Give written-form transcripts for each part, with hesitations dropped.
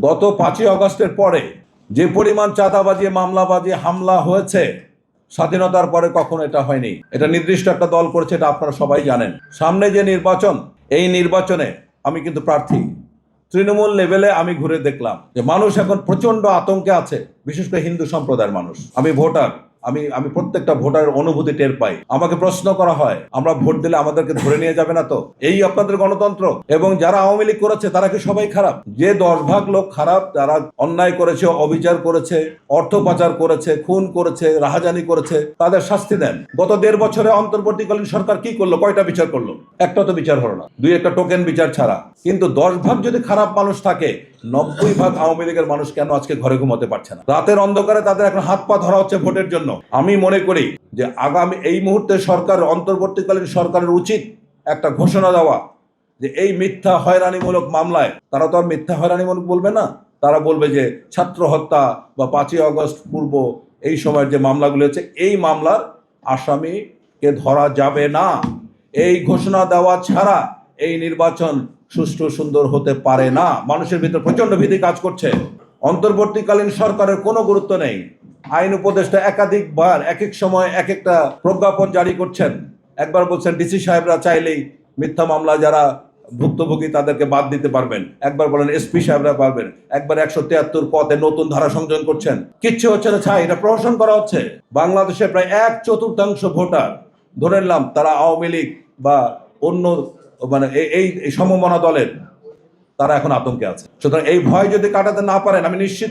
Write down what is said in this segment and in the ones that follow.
গত 5ই আগস্টের পরে যে পরিমাণ চাঁদাবাজি, মামলাবাজি, হামলা হয়েছে, স্বাধীনতার পরে কখনো এটা হয়নি। এটা নির্দিষ্ট একটা দল করেছে, এটা আপনারা সবাই জানেন। সামনে যে নির্বাচন, এই নির্বাচনে আমি কিন্তু প্রার্থী। তৃণমূল লেভেলে আমি ঘুরে দেখলাম যে মানুষ এখন প্রচন্ড আতঙ্কে আছে, বিশেষ করে হিন্দু সম্প্রদায়ের মানুষ। আমি ভোটার, আমি প্রত্যেকটা ভোটারের অনুভূতি টের পাই। আমাকে প্রশ্ন করা হয়, আমরা ভোট দিলে আমাদেরকে ধরে নিয়ে যাবে না তো? এই আপনাদের গণতন্ত্র? এবং যারা আওয়ামী লীগ করেছে তারা কি সবাই খারাপ? যে 10 ভাগ লোক খারাপ, যারা অন্যায় করেছে, অবিচার করেছে, অর্থ পাচার করেছে, খুন করেছে, রাহাজানি করেছে, তাদের শাস্তি দেন। গত 1.5 বছরে অন্তর্বর্তীকালীন সরকার কি করলো? কয়টা বিচার করলো? একটা তো বিচার হলো না, 2-1টা টোকেন বিচার ছাড়া। কিন্তু 10 ভাগ যদি খারাপ মানুষ থাকে, 90 ভাগ আওয়ামী লীগের মানুষ কেন আজকে ঘরে ঘুমাতে পারছে না? রাতের অন্ধকারে তাদের এখন হাত পা ধরা হচ্ছে ভোটের জন্য। আমি মনে করি যে আগামী এই মুহূর্তে সরকার, অন্তর্বর্তীকালীন সরকারের উচিত একটা ঘোষণা দেওয়া যে এই মিথ্যা হয়রানিমূলক মামলায়, তারা তো আর মিথ্যা হয়রানিমূলক বলবে না, তারা বলবে যে ছাত্র হত্যা বা 5ই আগস্ট পূর্ব এই সময়ের যে মামলাগুলো হচ্ছে, এই মামলার আসামিকে ধরা যাবে না। এই ঘোষণা দেওয়া ছাড়া এই নির্বাচন সুষ্ঠু সুন্দর হতে পারে না। মানুষের ভিতর প্রচন্ড ভীতি কাজ করছে। অন্তর্বর্তীকালীন সরকারের কোনো গুরুত্ব নেই। আইন উপদেষ্টা একাধিকবার এক এক সময় এক একটা প্রজ্ঞাপন জারি করছেন। একবার বলছেন ডিসি সাহেবরা চাইলেই মিথ্যা মামলা যারা ভুক্তভোগী তাদেরকে বাদ দিতে পারবেন, একবার বলেন এসপি সাহেবরা পারবেন, একবার 173 পদে নতুন ধারা সংযোজন করছেন। কিচ্ছু হচ্ছে না, ছাই, এটা প্রহসন করা হচ্ছে। বাংলাদেশে প্রায় 1/4 ভোটার, ধরে নিলাম তারা আওয়ামী লীগ বা অন্য মানে এই সমমনা দলের, তারা এখন আতঙ্কে আছে। সুতরাং এই ভয় যদি কাটাতে না পারেন, আমি নিশ্চিত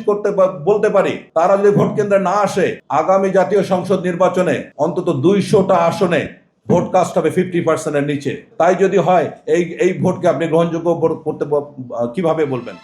বলতে পারি, তারা যদি ভোট কেন্দ্রে না আসে, আগামী জাতীয় সংসদ নির্বাচনে অন্তত 200টা আসনে ভোট কাস্ট হবে 50%-এর নিচে। তাই যদি হয়, এই ভোটকে আপনি গ্রহণযোগ্য করতে কিভাবে বলবেন?